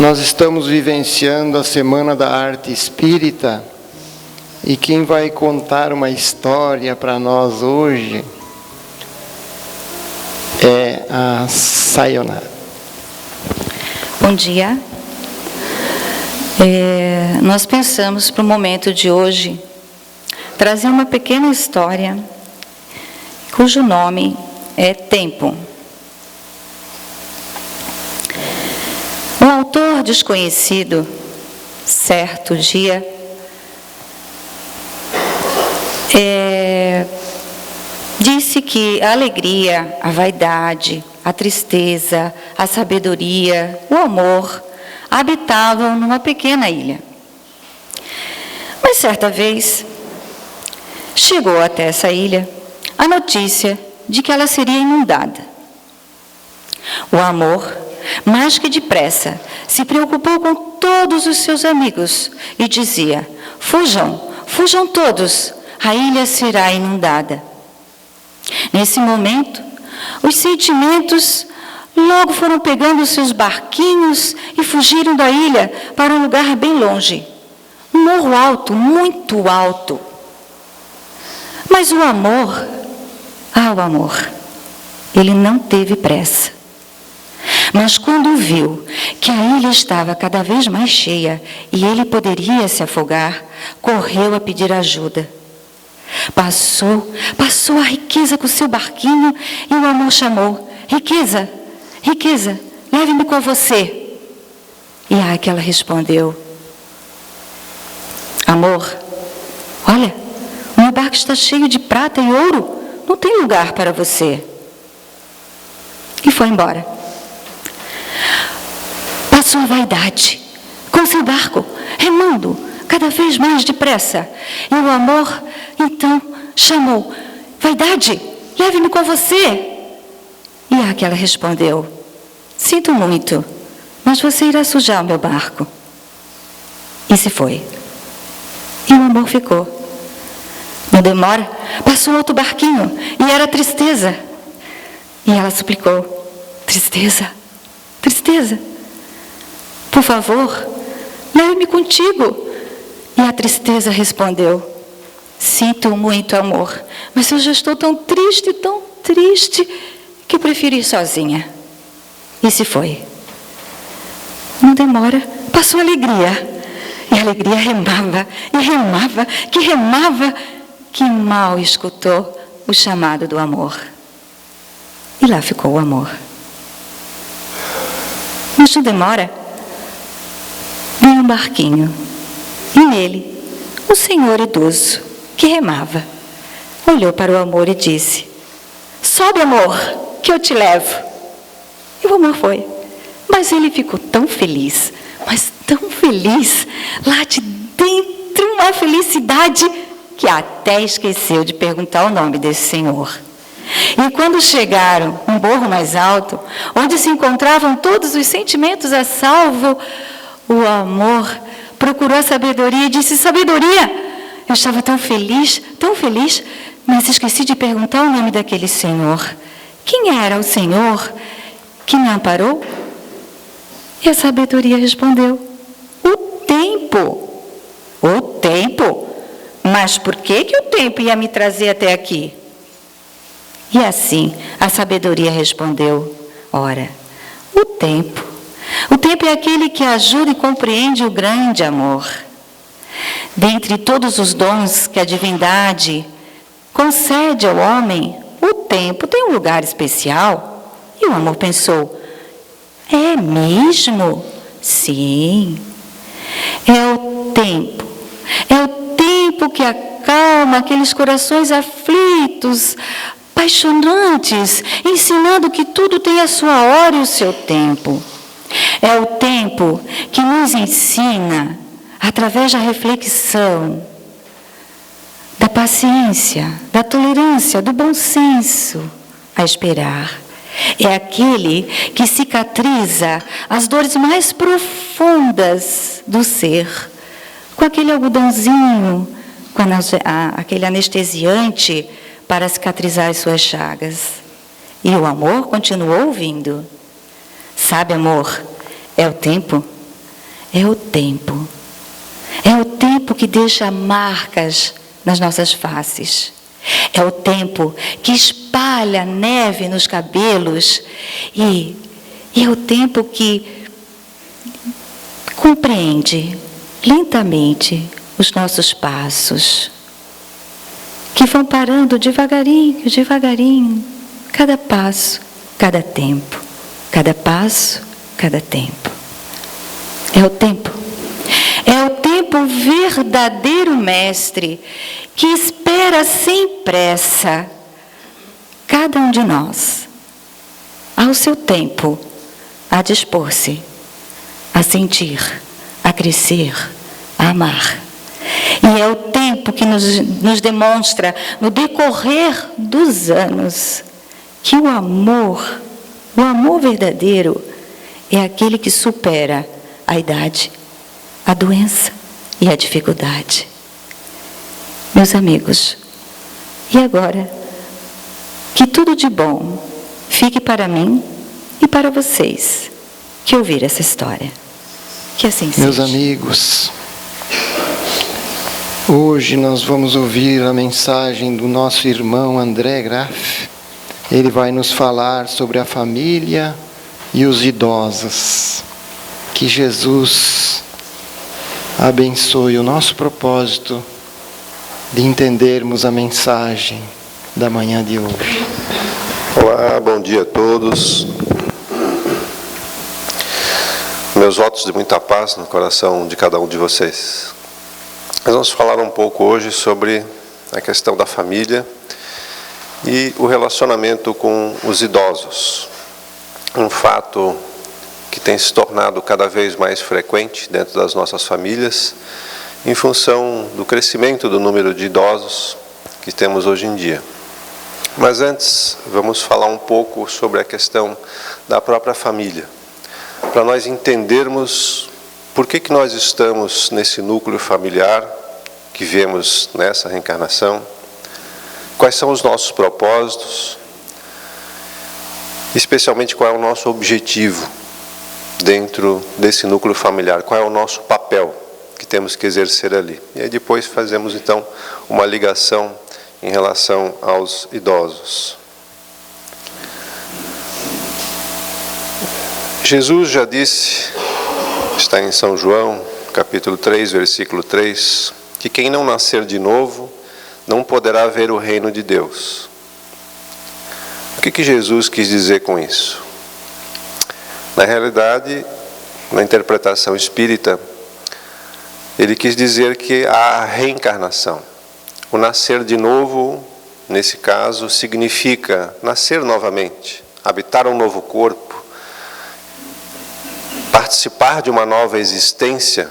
Nós estamos vivenciando a Semana da Arte Espírita e quem vai contar uma história para nós hoje é a Sayonara. Bom dia. Nós pensamos para o momento de hoje trazer uma pequena história cujo nome é Tempo. Um autor desconhecido, certo dia, disse que a alegria, a vaidade, a tristeza, a sabedoria, o amor habitavam numa pequena ilha. Mas certa vez chegou até essa ilha a notícia de que ela seria inundada. O amor, mais que depressa, se preocupou com todos os seus amigos e dizia: fujam, fujam todos, a ilha será inundada. Nesse momento, os sentimentos logo foram pegando seus barquinhos e fugiram da ilha para um lugar bem longe, um morro alto, muito alto. Mas o amor, ele não teve pressa. Mas quando viu que a ilha estava cada vez mais cheia e ele poderia se afogar, correu a pedir ajuda. Passou a riqueza com seu barquinho e o amor chamou: riqueza, riqueza, leve-me com você. E aquela respondeu: amor, olha, o meu barco está cheio de prata e ouro, não tem lugar para você. E foi embora. Passou a vaidade, com seu barco, remando cada vez mais depressa. E o amor, então, chamou: vaidade, leve-me com você. E aquela respondeu: sinto muito, mas você irá sujar o meu barco. E se foi. E o amor ficou. Não demora, passou outro barquinho, e era tristeza. E ela suplicou: tristeza, tristeza, por favor, leve-me contigo. E a tristeza respondeu: sinto muito, amor, mas eu já estou tão triste, que eu prefiro ir sozinha. E se foi. Não demora, passou a alegria. E a alegria remava, e remava, que mal escutou o chamado do amor. E lá ficou o amor. Mas não demora, veio um barquinho, e nele o senhor idoso, que remava, olhou para o amor e disse: sobe, amor, que eu te levo. E o amor foi. Mas ele ficou tão feliz, mas tão feliz, lá de dentro, uma felicidade, que até esqueceu de perguntar o nome desse senhor. E quando chegaram um morro mais alto, onde se encontravam todos os sentimentos a salvo, o amor procurou a sabedoria e disse: sabedoria, eu estava tão feliz, mas esqueci de perguntar o nome daquele senhor. Quem era o senhor que me amparou? E a sabedoria respondeu: o tempo. O tempo? Mas por que o tempo ia me trazer até aqui? E assim a sabedoria respondeu: ora, o tempo. O tempo é aquele que ajuda e compreende o grande amor. Dentre todos os dons que a divindade concede ao homem, o tempo tem um lugar especial. E o amor pensou: é mesmo? Sim. É o tempo. É o tempo que acalma aqueles corações aflitos, apaixonantes, ensinando que tudo tem a sua hora e o seu tempo. É o tempo que nos ensina, através da reflexão, da paciência, da tolerância, do bom senso, a esperar. É aquele que cicatriza as dores mais profundas do ser, com aquele algodãozinho, com aquele anestesiante para cicatrizar as suas chagas. E o amor continuou ouvindo: sabe, amor, é o tempo é o tempo. É o tempo que deixa marcas nas nossas faces. É o tempo que espalha neve nos cabelos e é o tempo que compreende lentamente os nossos passos, que vão parando devagarinho, devagarinho, cada passo, cada tempo, cada passo, cada tempo. É o tempo. É o tempo verdadeiro mestre que espera sem pressa cada um de nós, ao seu tempo, a dispor-se, a sentir, a crescer, a amar. E é o tempo que nos demonstra, no decorrer dos anos, que o amor verdadeiro, é aquele que supera a idade, a doença e a dificuldade. Meus amigos, e agora, que tudo de bom fique para mim e para vocês que ouviram essa história. Que assim seja. Meus amigos, hoje nós vamos ouvir a mensagem do nosso irmão André Graff. Ele vai nos falar sobre a família e os idosos. Que Jesus abençoe o nosso propósito de entendermos a mensagem da manhã de hoje. Olá, bom dia a todos. Meus votos de muita paz no coração de cada um de vocês. Nós vamos falar um pouco hoje sobre a questão da família e o relacionamento com os idosos. Um fato que tem se tornado cada vez mais frequente dentro das nossas famílias, em função do crescimento do número de idosos que temos hoje em dia. Mas antes, vamos falar um pouco sobre a questão da própria família, para nós entendermos por que nós estamos nesse núcleo familiar que vemos nessa reencarnação, quais são os nossos propósitos, especialmente qual é o nosso objetivo dentro desse núcleo familiar, qual é o nosso papel que temos que exercer ali. E aí depois fazemos então uma ligação em relação aos idosos. Jesus já disse, está em São João, capítulo 3, versículo 3, que quem não nascer de novo não poderá ver o reino de Deus. O que Jesus quis dizer com isso? Na realidade, na interpretação espírita, ele quis dizer que a reencarnação, o nascer de novo, nesse caso, significa nascer novamente, habitar um novo corpo, participar de uma nova existência,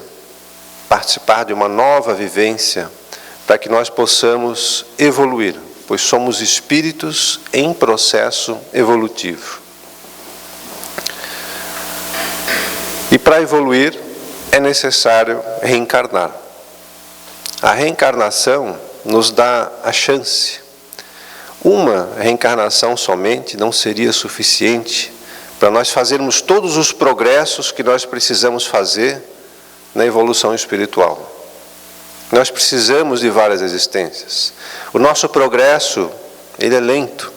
participar de uma nova vivência, para que nós possamos evoluir, pois somos espíritos em processo evolutivo. E para evoluir é necessário reencarnar. A reencarnação nos dá a chance. Uma reencarnação somente não seria suficiente para nós fazermos todos os progressos que nós precisamos fazer na evolução espiritual. Nós precisamos de várias existências. O nosso progresso, ele é lento.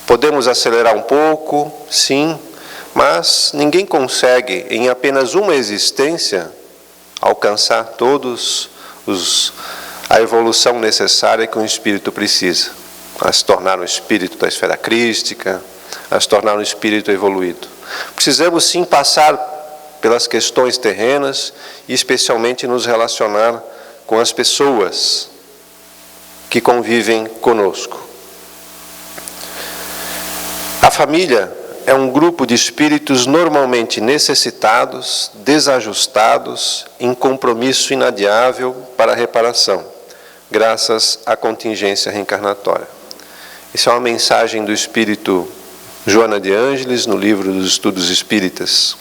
Podemos acelerar um pouco, sim, mas ninguém consegue, em apenas uma existência, alcançar todos a evolução necessária que um espírito precisa, a se tornar um espírito da esfera crística, a se tornar um espírito evoluído. Precisamos sim passar pelas questões terrenas e especialmente nos relacionar com as pessoas que convivem conosco. A família é um grupo de espíritos normalmente necessitados, desajustados, em compromisso inadiável para a reparação, graças à contingência reencarnatória. Essa é uma mensagem do espírito Joana de Ângeles, no livro dos Estudos Espíritas.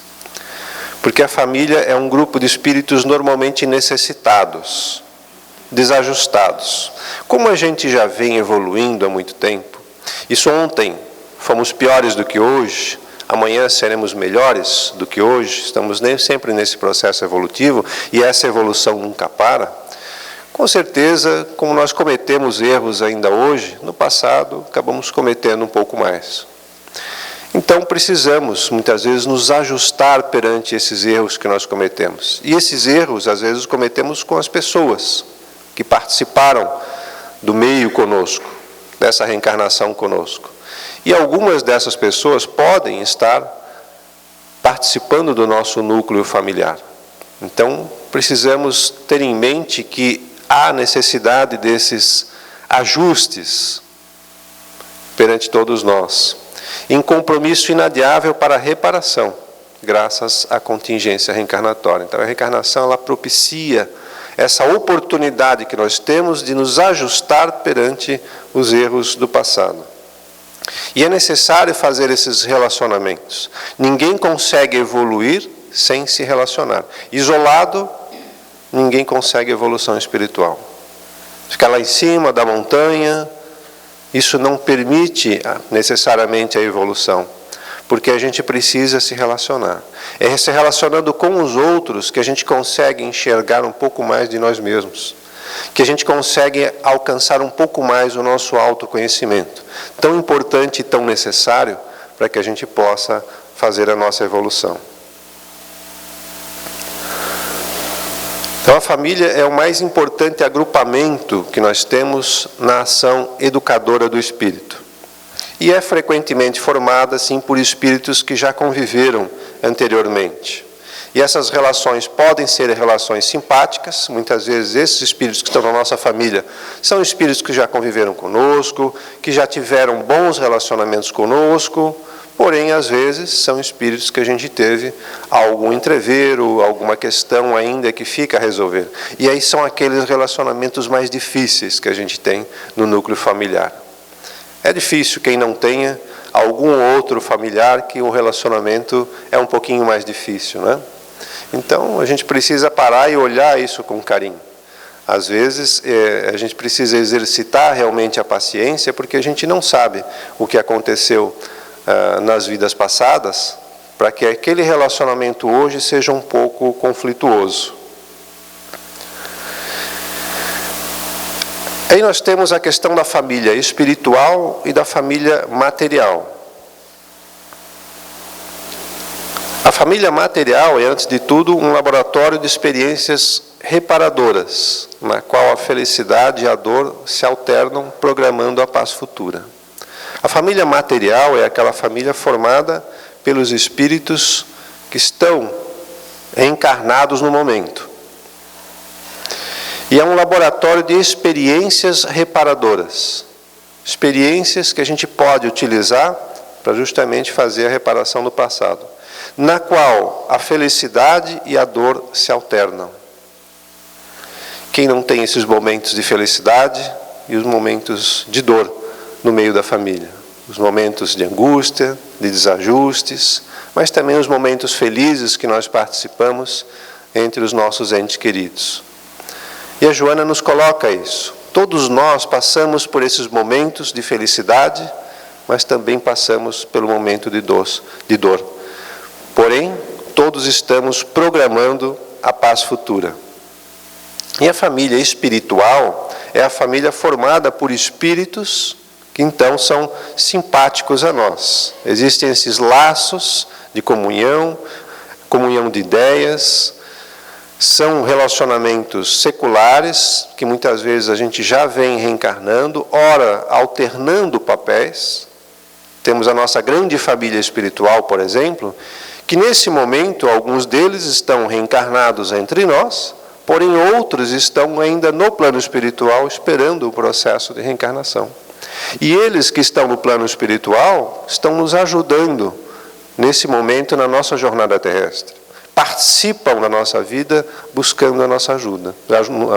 Porque a família é um grupo de espíritos normalmente necessitados, desajustados. Como a gente já vem evoluindo há muito tempo, isso ontem fomos piores do que hoje, amanhã seremos melhores do que hoje, estamos sempre nesse processo evolutivo e essa evolução nunca para, com certeza, como nós cometemos erros ainda hoje, no passado acabamos cometendo um pouco mais. Então precisamos, muitas vezes, nos ajustar perante esses erros que nós cometemos. E esses erros, às vezes, cometemos com as pessoas que participaram do meio conosco, dessa reencarnação conosco. E algumas dessas pessoas podem estar participando do nosso núcleo familiar. Então, precisamos ter em mente que há necessidade desses ajustes perante todos nós, em compromisso inadiável para a reparação, graças à contingência reencarnatória. Então, a reencarnação ela propicia essa oportunidade que nós temos de nos ajustar perante os erros do passado. E é necessário fazer esses relacionamentos. Ninguém consegue evoluir sem se relacionar. Isolado, ninguém consegue evolução espiritual. Ficar lá em cima da montanha, isso não permite necessariamente a evolução, porque a gente precisa se relacionar. É se relacionando com os outros que a gente consegue enxergar um pouco mais de nós mesmos, que a gente consegue alcançar um pouco mais o nosso autoconhecimento, tão importante e tão necessário para que a gente possa fazer a nossa evolução. Então a família é o mais importante agrupamento que nós temos na ação educadora do espírito. E é frequentemente formada, sim, por espíritos que já conviveram anteriormente. E essas relações podem ser relações simpáticas, muitas vezes esses espíritos que estão na nossa família são espíritos que já conviveram conosco, que já tiveram bons relacionamentos conosco, porém, às vezes, são espíritos que a gente teve algum entrevero, alguma questão ainda que fica a resolver. E aí são aqueles relacionamentos mais difíceis que a gente tem no núcleo familiar. É difícil quem não tenha algum outro familiar que o relacionamento é um pouquinho mais difícil, né? Então, a gente precisa parar e olhar isso com carinho. Às vezes, a gente precisa exercitar realmente a paciência, porque a gente não sabe o que aconteceu nas vidas passadas, para que aquele relacionamento hoje seja um pouco conflituoso. Aí nós temos a questão da família espiritual e da família material. A família material é, antes de tudo, um laboratório de experiências reparadoras, na qual a felicidade e a dor se alternam, programando a paz futura. A família material é aquela família formada pelos espíritos que estão reencarnados no momento. E é um laboratório de experiências reparadoras. Experiências que a gente pode utilizar para justamente fazer a reparação do passado, na qual a felicidade e a dor se alternam. Quem não tem esses momentos de felicidade e os momentos de dor no meio da família? Os momentos de angústia, de desajustes, mas também os momentos felizes que nós participamos entre os nossos entes queridos. E a Joana nos coloca isso. Todos nós passamos por esses momentos de felicidade, mas também passamos pelo momento de dor. Porém, todos estamos programando a paz futura. E a família espiritual é a família formada por espíritos que então são simpáticos a nós. Existem esses laços de comunhão de ideias, são relacionamentos seculares, que muitas vezes a gente já vem reencarnando, ora alternando papéis. Temos a nossa grande família espiritual, por exemplo, que nesse momento alguns deles estão reencarnados entre nós, porém outros estão ainda no plano espiritual esperando o processo de reencarnação. E eles que estão no plano espiritual estão nos ajudando nesse momento na nossa jornada terrestre. Participam da nossa vida buscando a nossa ajuda,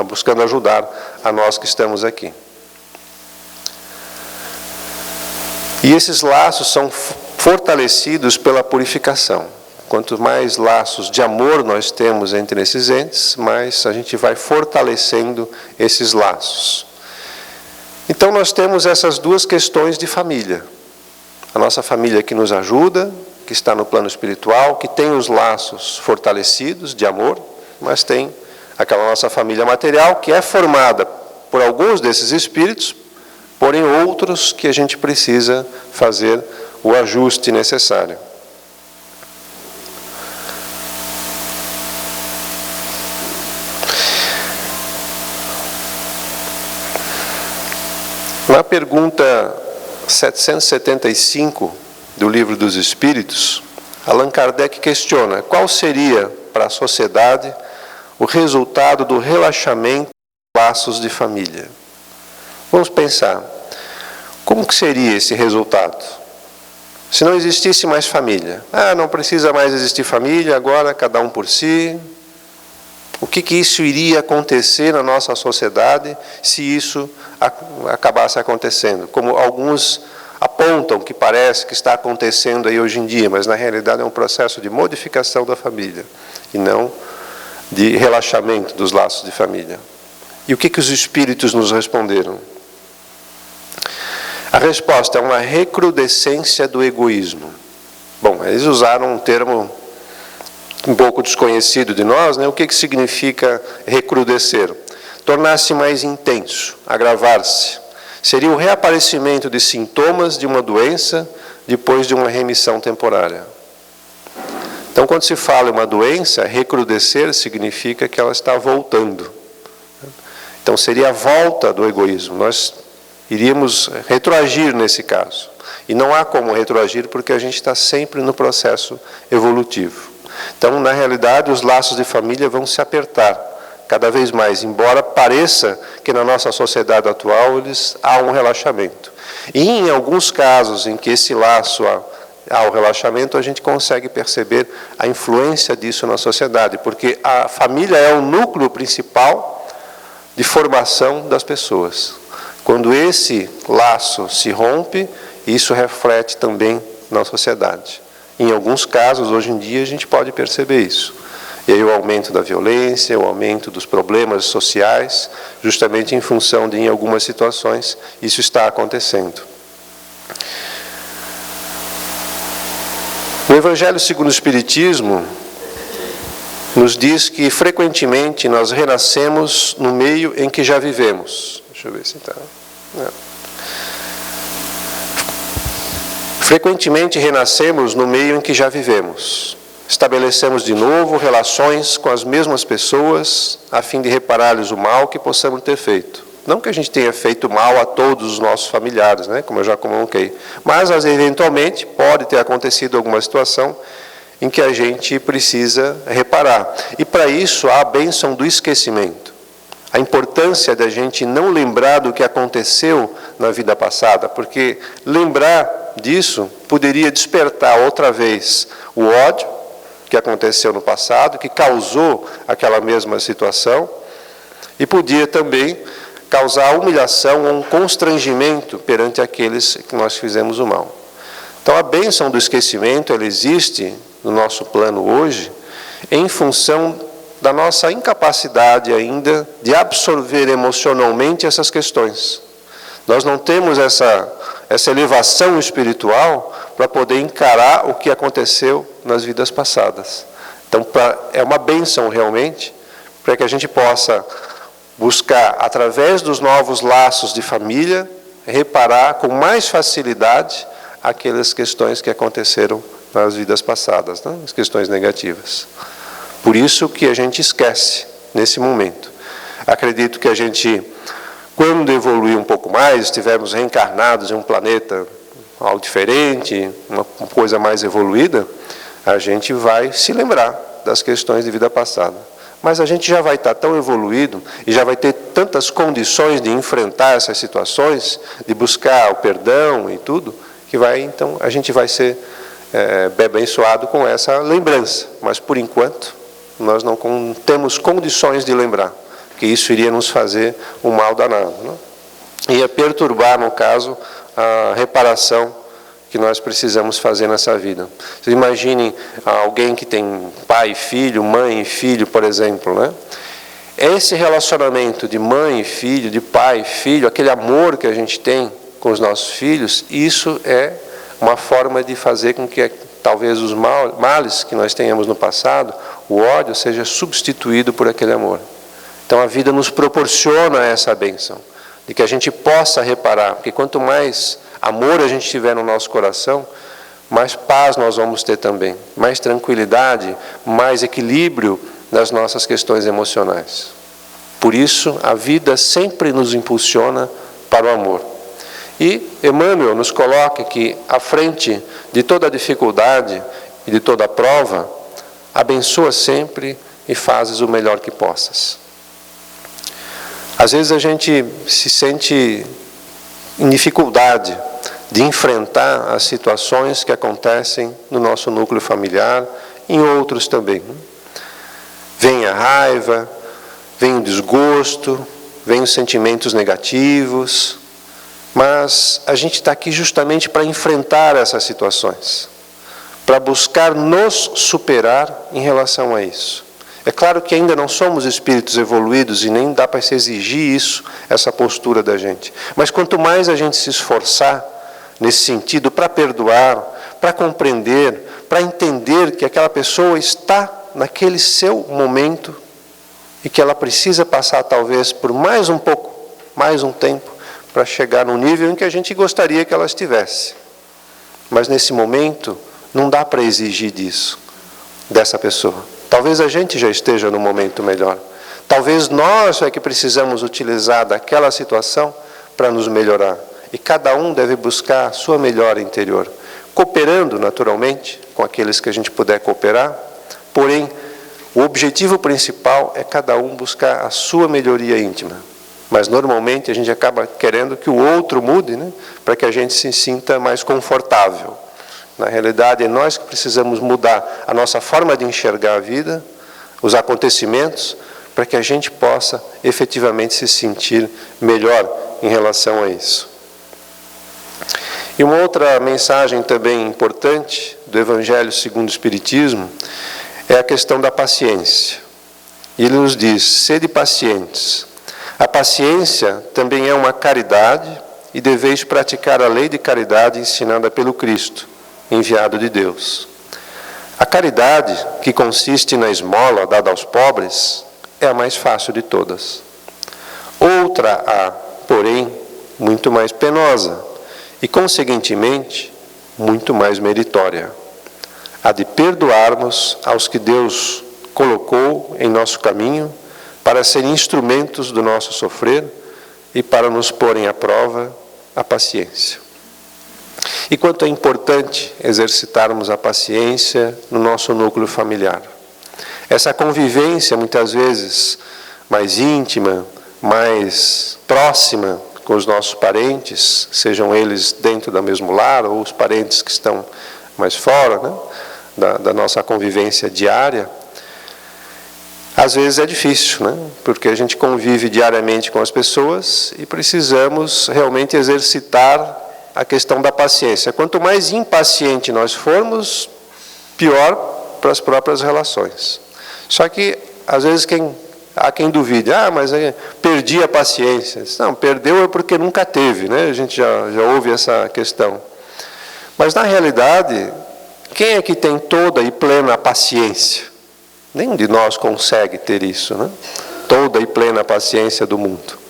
buscando ajudar a nós que estamos aqui. E esses laços são fortalecidos pela purificação. Quanto mais laços de amor nós temos entre esses entes, mais a gente vai fortalecendo esses laços. Então nós temos essas duas questões de família. A nossa família que nos ajuda que está no plano espiritual, que tem os laços fortalecidos de amor, mas tem aquela nossa família material que é formada por alguns desses espíritos, porém outros que a gente precisa fazer o ajuste necessário. Na pergunta 775 do Livro dos Espíritos, Allan Kardec questiona qual seria para a sociedade o resultado do relaxamento dos laços de família. Vamos pensar, como que seria esse resultado? Se não existisse mais família, não precisa mais existir família, agora cada um por si. O que isso iria acontecer na nossa sociedade se isso acabasse acontecendo? Como alguns apontam que parece que está acontecendo aí hoje em dia, mas na realidade é um processo de modificação da família e não de relaxamento dos laços de família. E o que os espíritos nos responderam? A resposta é uma recrudescência do egoísmo. Bom, eles usaram um termo um pouco desconhecido de nós, né? O que significa recrudescer? Tornar-se mais intenso, agravar-se. Seria o reaparecimento de sintomas de uma doença depois de uma remissão temporária. Então, quando se fala em uma doença, recrudescer significa que ela está voltando. Então, seria a volta do egoísmo. Nós iríamos retroagir nesse caso. E não há como retroagir porque a gente está sempre no processo evolutivo. Então, na realidade, os laços de família vão se apertar cada vez mais, embora pareça que na nossa sociedade atual há um relaxamento. E em alguns casos em que esse laço há o relaxamento, a gente consegue perceber a influência disso na sociedade, porque a família é o núcleo principal de formação das pessoas. Quando esse laço se rompe, isso reflete também na sociedade. Em alguns casos, hoje em dia, a gente pode perceber isso. E aí o aumento da violência, o aumento dos problemas sociais, justamente em função de, em algumas situações, isso está acontecendo. O Evangelho segundo o Espiritismo nos diz que, frequentemente, nós renascemos no meio em que já vivemos. Deixa eu ver se está... Frequentemente renascemos no meio em que já vivemos. Estabelecemos de novo relações com as mesmas pessoas a fim de reparar-lhes o mal que possamos ter feito. Não que a gente tenha feito mal a todos os nossos familiares, né, como eu já comuniquei, mas eventualmente pode ter acontecido alguma situação em que a gente precisa reparar. E para isso há a bênção do esquecimento. A importância da gente não lembrar do que aconteceu na vida passada, porque lembrar disso poderia despertar outra vez o ódio que aconteceu no passado, que causou aquela mesma situação, e podia também causar humilhação ou um constrangimento perante aqueles que nós fizemos o mal. Então a bênção do esquecimento, ela existe no nosso plano hoje, em função da nossa incapacidade ainda de absorver emocionalmente essas questões. Nós não temos essa elevação espiritual para poder encarar o que aconteceu nas vidas passadas. Então, é uma bênção realmente, para que a gente possa buscar, através dos novos laços de família, reparar com mais facilidade aquelas questões que aconteceram nas vidas passadas, né? As questões negativas. Por isso que a gente esquece nesse momento. Acredito que a gente, quando evoluir um pouco mais, estivermos reencarnados em um planeta algo diferente, uma coisa mais evoluída, a gente vai se lembrar das questões de vida passada. Mas a gente já vai estar tão evoluído e já vai ter tantas condições de enfrentar essas situações, de buscar o perdão e tudo, que então a gente vai ser abençoado com essa lembrança. Mas, por enquanto, nós não temos condições de lembrar, porque isso iria nos fazer um mal danado, né? Ia perturbar, no caso, a reparação que nós precisamos fazer nessa vida. Vocês imaginem alguém que tem pai e filho, mãe e filho, por exemplo, né? Esse relacionamento de mãe e filho, de pai e filho, aquele amor que a gente tem com os nossos filhos, isso é uma forma de fazer com que talvez os males que nós tenhamos no passado, o ódio seja substituído por aquele amor. Então a vida nos proporciona essa bênção, de que a gente possa reparar, porque quanto mais amor a gente tiver no nosso coração, mais paz nós vamos ter também, mais tranquilidade, mais equilíbrio nas nossas questões emocionais. Por isso, a vida sempre nos impulsiona para o amor. E Emmanuel nos coloca que, à frente de toda dificuldade e de toda prova, abençoa sempre e fazes o melhor que possas. Às vezes a gente se sente em dificuldade de enfrentar as situações que acontecem no nosso núcleo familiar, em outros também. Vem a raiva, vem o desgosto, vem os sentimentos negativos, mas a gente está aqui justamente para enfrentar essas situações, para buscar nos superar em relação a isso. É claro que ainda não somos espíritos evoluídos e nem dá para se exigir isso, essa postura da gente. Mas quanto mais a gente se esforçar nesse sentido, para perdoar, para compreender, para entender que aquela pessoa está naquele seu momento e que ela precisa passar talvez por mais um pouco, mais um tempo, para chegar no nível em que a gente gostaria que ela estivesse. Mas nesse momento não dá para exigir disso, dessa pessoa. Talvez a gente já esteja no momento melhor. Talvez nós é que precisamos utilizar daquela situação para nos melhorar. E cada um deve buscar a sua melhora interior, cooperando naturalmente com aqueles que a gente puder cooperar. Porém, o objetivo principal é cada um buscar a sua melhoria íntima. Mas normalmente a gente acaba querendo que o outro mude, né? Para que a gente se sinta mais confortável. Na realidade, é nós que precisamos mudar a nossa forma de enxergar a vida, os acontecimentos, para que a gente possa efetivamente se sentir melhor em relação a isso. E uma outra mensagem também importante do Evangelho segundo o Espiritismo é a questão da paciência. Ele nos diz: sede pacientes. A paciência também é uma caridade e deveis praticar a lei de caridade ensinada pelo Cristo, enviado de Deus. A caridade, que consiste na esmola dada aos pobres, é a mais fácil de todas. Outra há, porém, muito mais penosa e, conseguintemente, muito mais meritória. A de perdoarmos aos que Deus colocou em nosso caminho para serem instrumentos do nosso sofrer e para nos porem à prova a paciência. E quanto é importante exercitarmos a paciência no nosso núcleo familiar. Essa convivência, muitas vezes, mais íntima, mais próxima com os nossos parentes, sejam eles dentro do mesmo lar ou os parentes que estão mais fora, né, da nossa convivência diária, às vezes é difícil, né, porque a gente convive diariamente com as pessoas e precisamos realmente exercitar a questão da paciência. Quanto mais impaciente nós formos, pior para as próprias relações. Só que, às vezes, há quem duvide: mas eu perdi a paciência. Não, perdeu é porque nunca teve, né? A gente já ouve essa questão. Mas, na realidade, quem é que tem toda e plena paciência? Nenhum de nós consegue ter isso, né? Toda e plena paciência do mundo.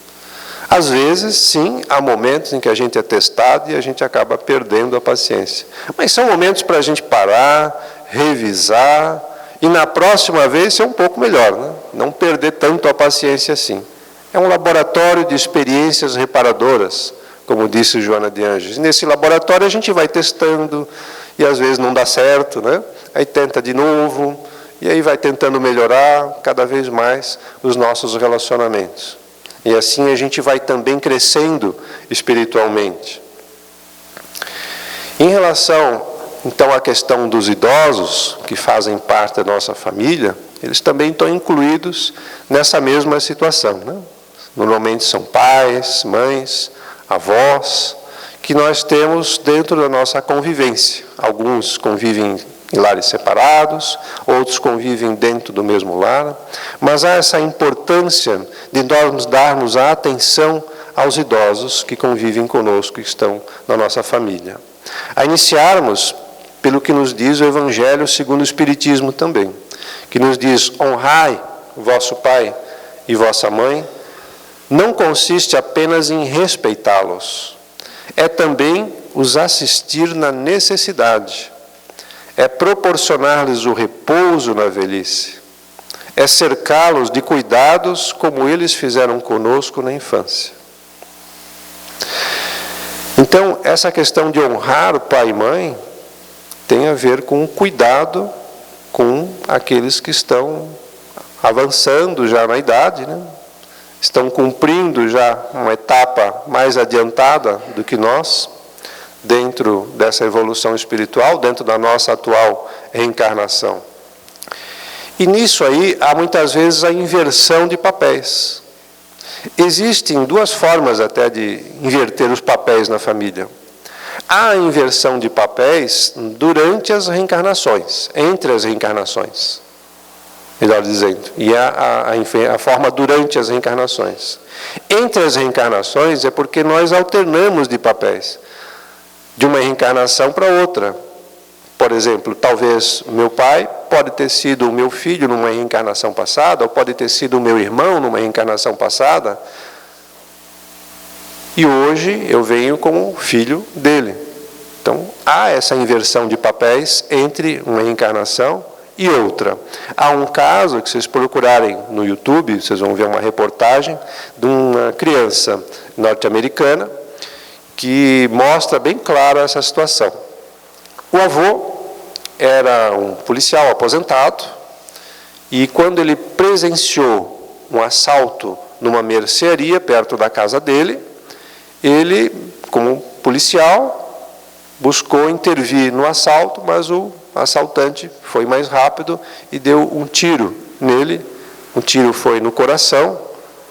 Às vezes, sim, há momentos em que a gente é testado e a gente acaba perdendo a paciência. Mas são momentos para a gente parar, revisar e na próxima vez ser um pouco melhor, né? Não perder tanto a paciência assim. É um laboratório de experiências reparadoras, como disse Joana de Ângeles. Nesse laboratório a gente vai testando e às vezes não dá certo, né? Aí tenta de novo e aí vai tentando melhorar cada vez mais os nossos relacionamentos. E assim a gente vai também crescendo espiritualmente. Em relação, então, à questão dos idosos, que fazem parte da nossa família, eles também estão incluídos nessa mesma situação, né? Normalmente são pais, mães, avós, que nós temos dentro da nossa convivência. Alguns convivem em lares separados, outros convivem dentro do mesmo lar, mas há essa importância de nós darmos a atenção aos idosos que convivem conosco, que estão na nossa família. A iniciarmos pelo que nos diz o Evangelho segundo o Espiritismo também, que nos diz: honrai vosso pai e vossa mãe, não consiste apenas em respeitá-los, é também os assistir na necessidade, é proporcionar-lhes o repouso na velhice, é cercá-los de cuidados como eles fizeram conosco na infância. Então, essa questão de honrar o pai e mãe tem a ver com o cuidado com aqueles que estão avançando já na idade, né? Estão cumprindo já uma etapa mais adiantada do que nós, dentro dessa evolução espiritual, dentro da nossa atual reencarnação. E nisso aí há muitas vezes a inversão de papéis. Existem duas formas até de inverter os papéis na família. Há a inversão de papéis durante as reencarnações, entre as reencarnações, melhor dizendo, e a forma durante as reencarnações. Entre as reencarnações é porque nós alternamos de papéis, de uma reencarnação para outra. Por exemplo, talvez meu pai pode ter sido o meu filho numa reencarnação passada, ou pode ter sido o meu irmão numa reencarnação passada, e hoje eu venho como filho dele. Então, há essa inversão de papéis entre uma reencarnação e outra. Há um caso que vocês procurarem no YouTube, vocês vão ver uma reportagem de uma criança norte-americana que mostra bem claro essa situação. O avô era um policial aposentado e quando ele presenciou um assalto numa mercearia perto da casa dele, ele, como policial, buscou intervir no assalto, mas o assaltante foi mais rápido e deu um tiro nele. O tiro foi no coração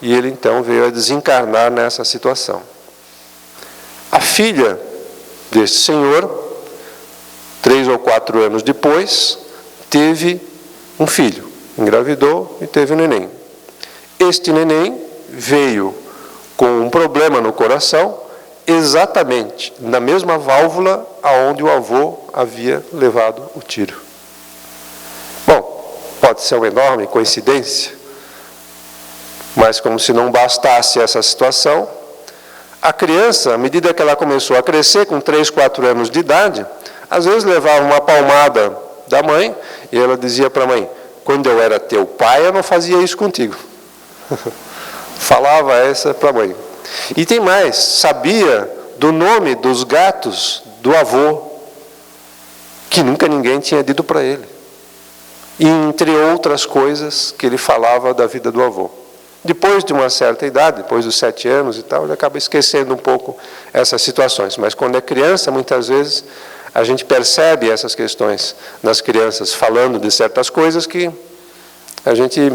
e ele então veio a desencarnar nessa situação. A filha desse senhor, 3 ou 4 anos depois, teve um filho, engravidou e teve um neném. Este neném veio com um problema no coração, exatamente na mesma válvula aonde o avô havia levado o tiro. Bom, pode ser uma enorme coincidência, mas como se não bastasse essa situação, a criança, à medida que ela começou a crescer, com 3, 4 anos de idade, às vezes levava uma palmada da mãe e ela dizia para a mãe: quando eu era teu pai, eu não fazia isso contigo. Falava essa para a mãe. E tem mais, sabia do nome dos gatos do avô, que nunca ninguém tinha dito para ele. E entre outras coisas que ele falava da vida do avô. Depois de uma certa idade, depois dos 7 anos e tal, ele acaba esquecendo um pouco essas situações. Mas quando é criança, muitas vezes, a gente percebe essas questões nas crianças, falando de certas coisas que a gente...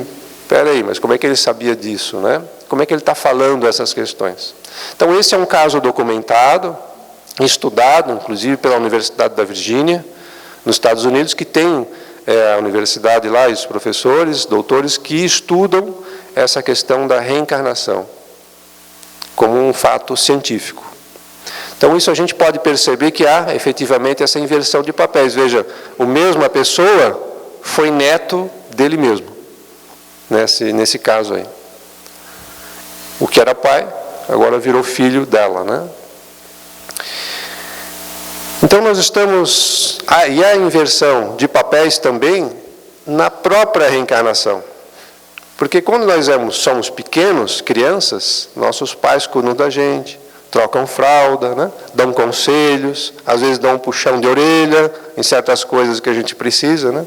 Peraí, mas como é que ele sabia disso, né? Como é que ele está falando essas questões? Então, esse é um caso documentado, estudado, inclusive pela Universidade da Virgínia, nos Estados Unidos, que tem a universidade lá, e os professores, doutores, que estudam essa questão da reencarnação como um fato científico. Então, isso a gente pode perceber que há, efetivamente, essa inversão de papéis. Veja, a mesma pessoa foi neto dele mesmo, nesse caso aí. O que era pai, agora virou filho dela, né? Então, nós estamos... e há a inversão de papéis também na própria reencarnação. Porque quando nós somos pequenos, crianças, nossos pais cuidam da gente, trocam fralda, né? Dão conselhos, às vezes dão um puxão de orelha em certas coisas que a gente precisa, né?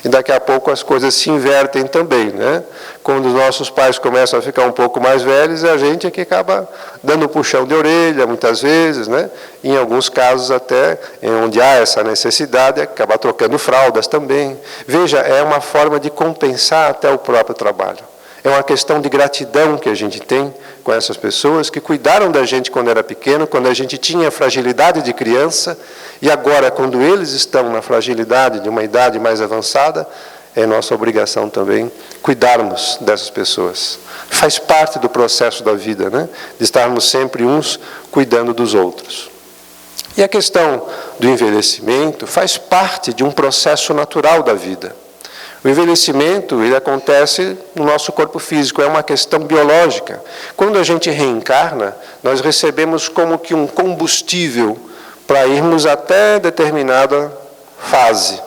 E daqui a pouco as coisas se invertem também, né? Quando os nossos pais começam a ficar um pouco mais velhos, a gente é que acaba dando um puxão de orelha, muitas vezes, né? E em alguns casos até, onde há essa necessidade, acaba trocando fraldas também. Veja, é uma forma de compensar até o próprio trabalho. É uma questão de gratidão que a gente tem com essas pessoas que cuidaram da gente quando era pequeno, quando a gente tinha fragilidade de criança, e agora, quando eles estão na fragilidade de uma idade mais avançada, é nossa obrigação também cuidarmos dessas pessoas. Faz parte do processo da vida, né? De estarmos sempre uns cuidando dos outros. E a questão do envelhecimento faz parte de um processo natural da vida. O envelhecimento, ele acontece no nosso corpo físico, é uma questão biológica. Quando a gente reencarna, nós recebemos como que um combustível para irmos até determinada fase.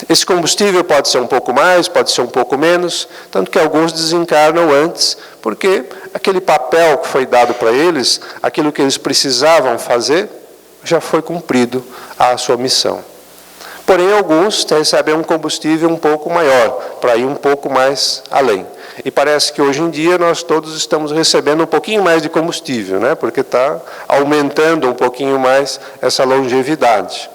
Esse combustível pode ser um pouco mais, pode ser um pouco menos, tanto que alguns desencarnam antes, porque aquele papel que foi dado para eles, aquilo que eles precisavam fazer, já foi cumprido a sua missão. Porém, alguns recebem um combustível um pouco maior, para ir um pouco mais além. E parece que hoje em dia nós todos estamos recebendo um pouquinho mais de combustível, né? Porque está aumentando um pouquinho mais essa longevidade.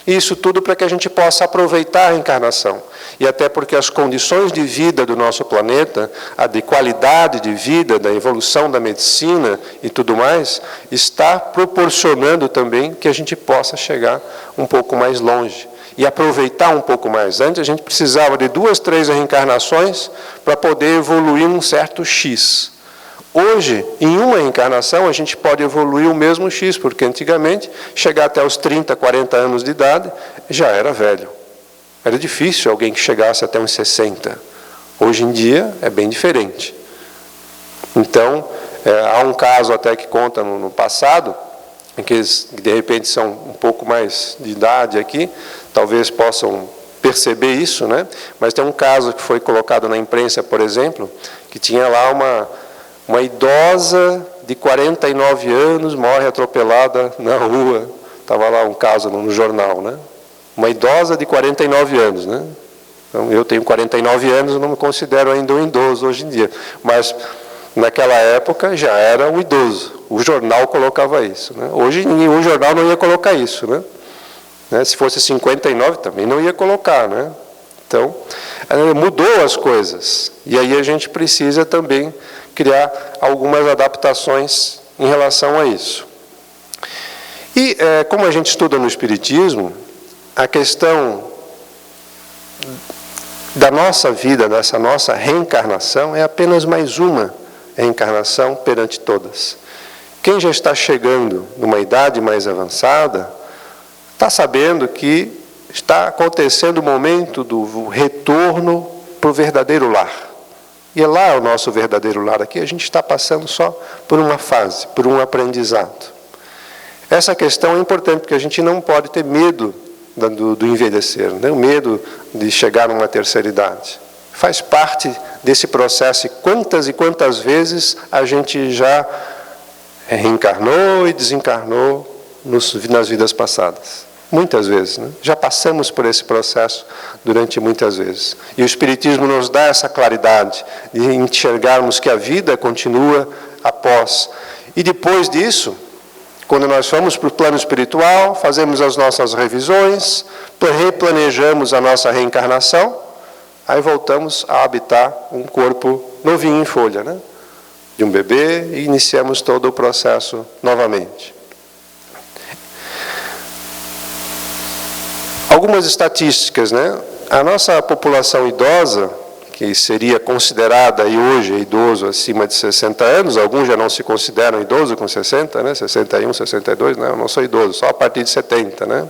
Isso tudo para que a gente possa aproveitar a reencarnação. E até porque as condições de vida do nosso planeta, a de qualidade de vida, da evolução da medicina e tudo mais, está proporcionando também que a gente possa chegar um pouco mais longe. E aproveitar um pouco mais. Antes a gente precisava de 2, 3 reencarnações para poder evoluir um certo X. Hoje, em uma reencarnação, a gente pode evoluir o mesmo X, porque antigamente, chegar até os 30, 40 anos de idade, já era velho. Era difícil alguém que chegasse até uns 60. Hoje em dia, é bem diferente. Então, há um caso até que conta no passado, em que eles, de repente, são um pouco mais de idade aqui, talvez possam perceber isso, né? Mas tem um caso que foi colocado na imprensa, por exemplo, que tinha lá uma idosa de 49 anos morre atropelada na rua. Estava lá um caso no jornal, né? Uma idosa de 49 anos, né? Então, eu tenho 49 anos, não me considero ainda um idoso hoje em dia, mas naquela época já era um idoso. O jornal colocava isso, né? Hoje o jornal não ia colocar isso, né? Se fosse 59 também não ia colocar, né? Então, mudou as coisas. E aí a gente precisa também criar algumas adaptações em relação a isso. E como a gente estuda no Espiritismo, a questão da nossa vida, dessa nossa reencarnação, é apenas mais uma reencarnação perante todas. Quem já está chegando numa idade mais avançada, está sabendo que está acontecendo o momento do retorno para o verdadeiro lar. E é lá o nosso verdadeiro lar. Aqui a gente está passando só por uma fase, por um aprendizado. Essa questão é importante, porque a gente não pode ter medo do envelhecer, né? O medo de chegar numa terceira idade. Faz parte desse processo, e quantas vezes a gente já reencarnou e desencarnou nas vidas passadas. Muitas vezes, né? Já passamos por esse processo durante muitas vezes. E o Espiritismo nos dá essa claridade de enxergarmos que a vida continua após. E depois disso, quando nós vamos para o plano espiritual, fazemos as nossas revisões, replanejamos a nossa reencarnação, aí voltamos a habitar um corpo novinho em folha, né? De um bebê, e iniciamos todo o processo novamente. Algumas estatísticas, né? A nossa população idosa, que seria considerada e hoje é idoso acima de 60 anos, alguns já não se consideram idoso com 60, né? 61, 62, né? Eu não sou idoso, só a partir de 70, né?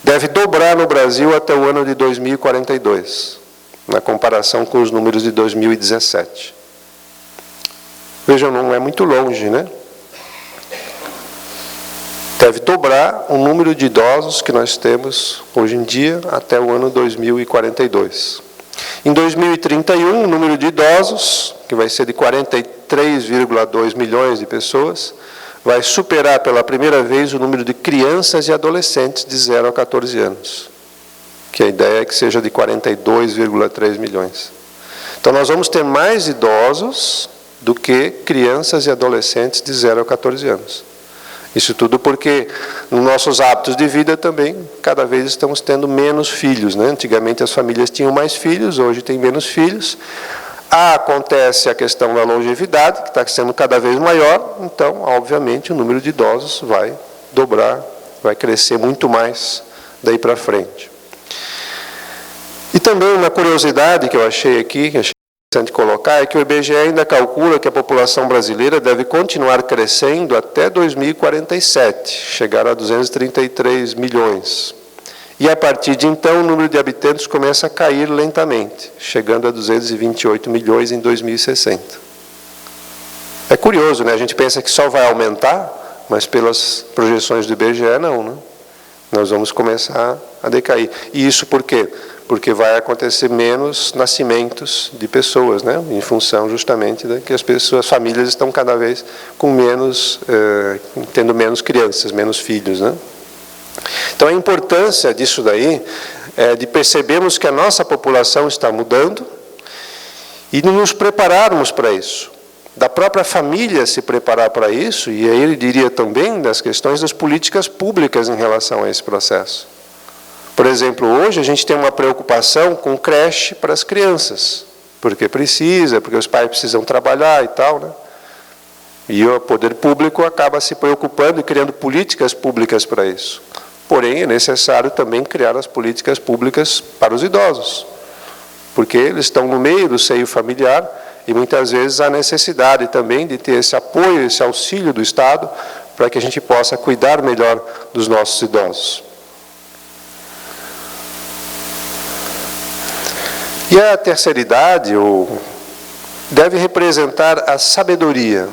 Deve dobrar no Brasil até o ano de 2042, na comparação com os números de 2017. Vejam, não é muito longe, né? Deve dobrar o número de idosos que nós temos hoje em dia até o ano 2042. Em 2031, o número de idosos, que vai ser de 43,2 milhões de pessoas, vai superar pela primeira vez o número de crianças e adolescentes de 0 a 14 anos. Que a ideia é que seja de 42,3 milhões. Então, nós vamos ter mais idosos do que crianças e adolescentes de 0 a 14 anos. Isso tudo porque nos nossos hábitos de vida também, cada vez estamos tendo menos filhos, né? Antigamente as famílias tinham mais filhos, hoje tem menos filhos. Acontece a questão da longevidade, que está sendo cada vez maior, então, obviamente, o número de idosos vai dobrar, vai crescer muito mais daí para frente. E também uma curiosidade que eu achei aqui, que achei interessante colocar é que o IBGE ainda calcula que a população brasileira deve continuar crescendo até 2047, chegar a 233 milhões. E a partir de então, o número de habitantes começa a cair lentamente, chegando a 228 milhões em 2060. É curioso, né? A gente pensa que só vai aumentar, mas pelas projeções do IBGE, não, né? Nós vamos começar a decair. E isso por quê? Porque vai acontecer menos nascimentos de pessoas, né? Em função justamente de que as famílias estão cada vez com menos, tendo menos crianças, menos filhos, né? Então a importância disso daí é de percebermos que a nossa população está mudando e de nos prepararmos para isso. Da própria família se preparar para isso, e aí ele diria também das questões das políticas públicas em relação a esse processo. Por exemplo, hoje a gente tem uma preocupação com creche para as crianças, porque os pais precisam trabalhar e tal, né? E o poder público acaba se preocupando e criando políticas públicas para isso. Porém, é necessário também criar as políticas públicas para os idosos, porque eles estão no meio do seio familiar e muitas vezes há necessidade também de ter esse apoio, esse auxílio do Estado, para que a gente possa cuidar melhor dos nossos idosos. E a terceira idade deve representar a sabedoria,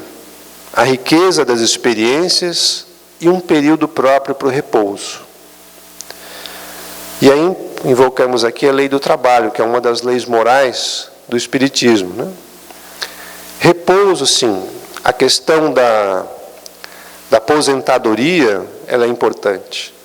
a riqueza das experiências e um período próprio para o repouso. E aí invocamos aqui a lei do trabalho, que é uma das leis morais do Espiritismo, né? Repouso, sim. A questão da aposentadoria, ela é importante.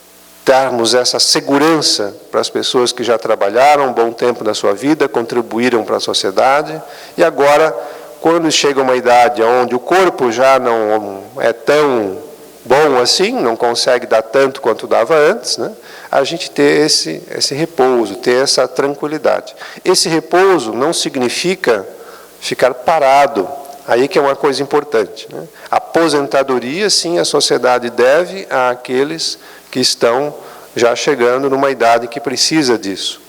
Darmos essa segurança para as pessoas que já trabalharam um bom tempo da sua vida, contribuíram para a sociedade, e agora, quando chega uma idade onde o corpo já não é tão bom assim, não consegue dar tanto quanto dava antes, né? A gente ter esse repouso, ter essa tranquilidade. Esse repouso não significa ficar parado, aí que é uma coisa importante, né? Aposentadoria, sim, a sociedade deve àqueles que estão já chegando numa idade que precisa disso.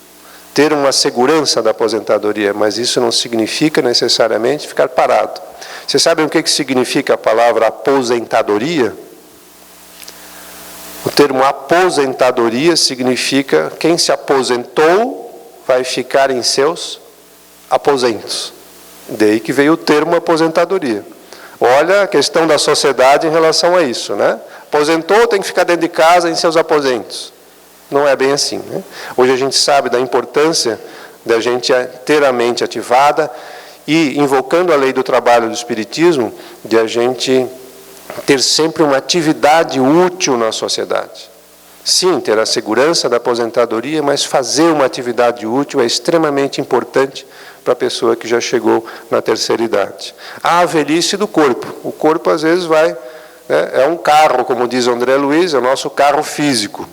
Ter uma segurança da aposentadoria, mas isso não significa necessariamente ficar parado. Vocês sabem o que significa a palavra aposentadoria? O termo aposentadoria significa quem se aposentou vai ficar em seus aposentos. Daí que veio o termo aposentadoria. Olha a questão da sociedade em relação a isso, né? Aposentou, tem que ficar dentro de casa em seus aposentos. Não é bem assim, né? Hoje a gente sabe da importância da gente ter a mente ativada e, invocando a lei do trabalho do Espiritismo, de a gente ter sempre uma atividade útil na sociedade. Sim, ter a segurança da aposentadoria, mas fazer uma atividade útil é extremamente importante para a pessoa que já chegou na terceira idade. A velhice do corpo. O corpo, às vezes, é um carro, como diz André Luiz, é o nosso carro físico,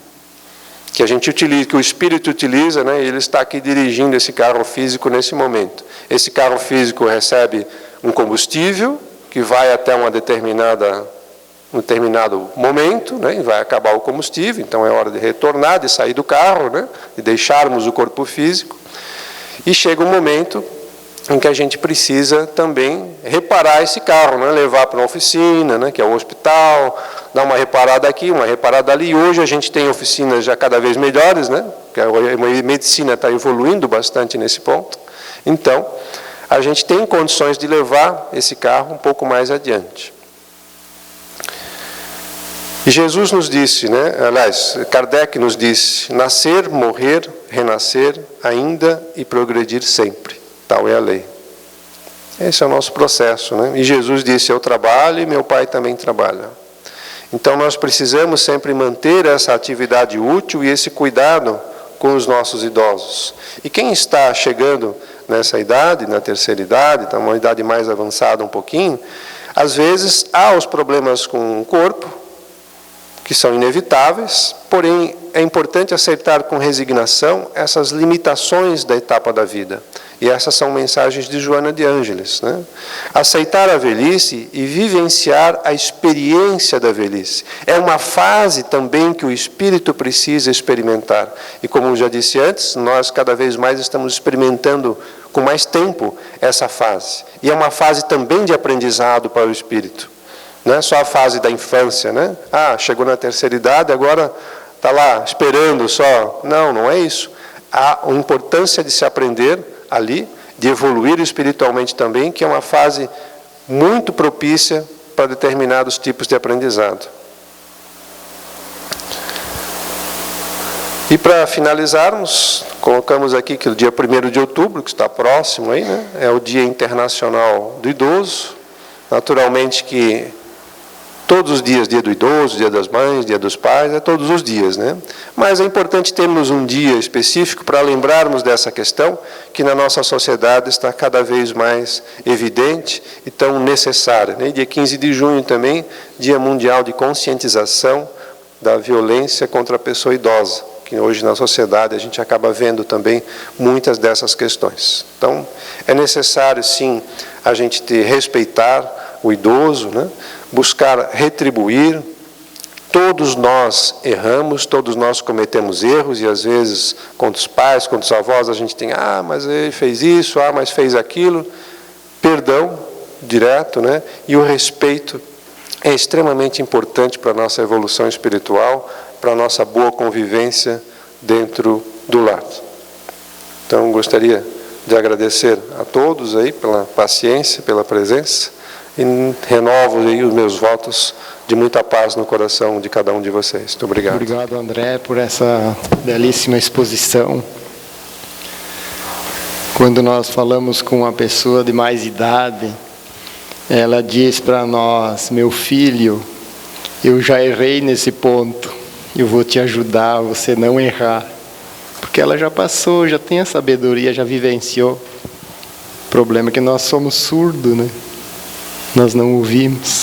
que a gente utiliza, que o espírito utiliza, né? E ele está aqui dirigindo esse carro físico nesse momento. Esse carro físico recebe um combustível, que vai até um determinado momento, né, e vai acabar o combustível, então é hora de retornar, de sair do carro, né, de deixarmos o corpo físico, e chega um momento em que a gente precisa também reparar esse carro, né, levar para uma oficina, né, que é o hospital, dar uma reparada aqui, uma reparada ali. Hoje a gente tem oficinas já cada vez melhores, né, porque a medicina está evoluindo bastante nesse ponto, então a gente tem condições de levar esse carro um pouco mais adiante. E Jesus nos disse, né, aliás, Kardec nos disse, nascer, morrer, renascer, ainda e progredir sempre. Tal é a lei. Esse é o nosso processo, né? E Jesus disse, eu trabalho e meu Pai também trabalha. Então nós precisamos sempre manter essa atividade útil e esse cuidado com os nossos idosos. E quem está chegando nessa idade, na terceira idade, está uma idade mais avançada um pouquinho, às vezes há os problemas com o corpo, que são inevitáveis, porém é importante aceitar com resignação essas limitações da etapa da vida. E essas são mensagens de Joana de Ângeles, né? Aceitar a velhice e vivenciar a experiência da velhice. É uma fase também que o espírito precisa experimentar. E como já disse antes, nós cada vez mais estamos experimentando com mais tempo essa fase. E é uma fase também de aprendizado para o espírito. Não é só a fase da infância, né? Chegou na terceira idade, agora está lá esperando só. Não, não é isso. Há uma importância de se aprender ali, de evoluir espiritualmente também, que é uma fase muito propícia para determinados tipos de aprendizado. E para finalizarmos, colocamos aqui que o dia 1º de outubro, que está próximo aí, né, é o Dia Internacional do Idoso. Naturalmente que todos os dias, dia do idoso, dia das mães, dia dos pais, é todos os dias, né? Mas é importante termos um dia específico para lembrarmos dessa questão, que na nossa sociedade está cada vez mais evidente e tão necessária, né? Dia 15 de junho também, Dia Mundial de Conscientização da Violência contra a Pessoa Idosa, que hoje na sociedade a gente acaba vendo também muitas dessas questões. Então, é necessário sim a gente respeitar o idoso, né? Buscar retribuir. Todos nós erramos, todos nós cometemos erros, e às vezes contra os pais, contra os avós, a gente tem, mas ele fez isso, mas fez aquilo. Perdão direto, né? E o respeito é extremamente importante para a nossa evolução espiritual, para a nossa boa convivência dentro do lar. Então, gostaria de agradecer a todos aí pela paciência, pela presença, e renovo aí os meus votos de muita paz no coração de cada um de vocês. Muito obrigado. Obrigado, André, por essa belíssima exposição. Quando nós falamos com uma pessoa de mais idade, ela diz para nós: meu filho, eu já errei nesse ponto, eu vou te ajudar a você não errar. Porque ela já passou, já tem a sabedoria, já vivenciou. O problema é que nós somos surdos, né? Nós não ouvimos.